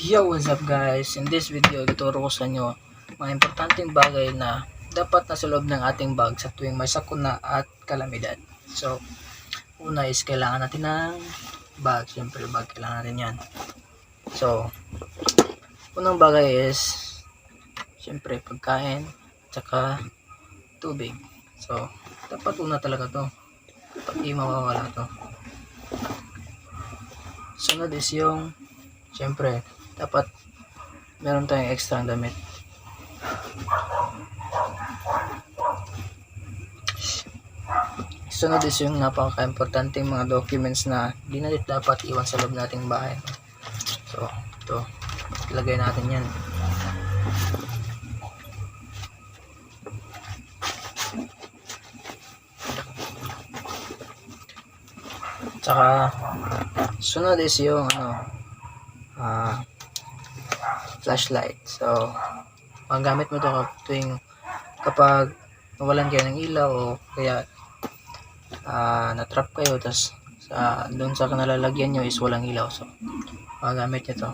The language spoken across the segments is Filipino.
Yo, what's up guys? In this video, ituturo ko sa inyo mga importanteng bagay na dapat nasa loob ng ating bag sa tuwing may sakuna at kalamidad. So, una is kailangan natin ng bag. Siyempre, bag kailangan natin yan. So, unang bagay is siyempre pagkain, tsaka tubig. So, dapat una talaga to. Dapat di mawawala to. Sunod is yung siyempre, dapat meron tayong extra damit. Sunod is yung napaka-importanting mga documents na di na dapat iwan sa loob nating bahay. So, ito. Ilagay natin yan. Tsaka, sunod is yung flashlight. So, magamit mo ito tuwing kapag nawalan kayo ng ilaw o kaya natrap kayo tas doon sa kanalalagyan nyo is walang ilaw. So, magamit nyo ito.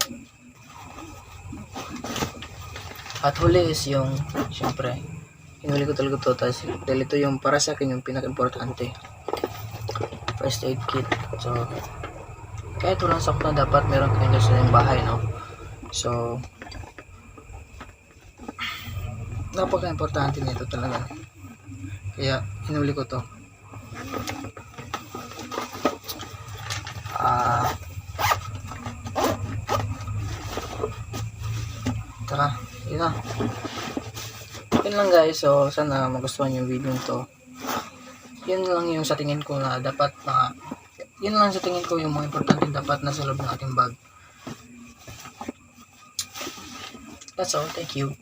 At huli is yung, syempre, hinuli ko talaga ito. Tas, dahil ito yung para sa akin yung pinaka-importante. First aid kit. So, kahit walang sakuna, dapat meron kayo sa inyong bahay, no? So, napaka-importante nito talaga. Kaya, hinuli ko to. Tara, yun na. Yun lang guys. So, sana magustuhan yung video to. Yun lang yung sa tingin ko na dapat yun lang sa tingin ko yung mga importante dapat nasa loob ng ating bag. That's all. Thank you.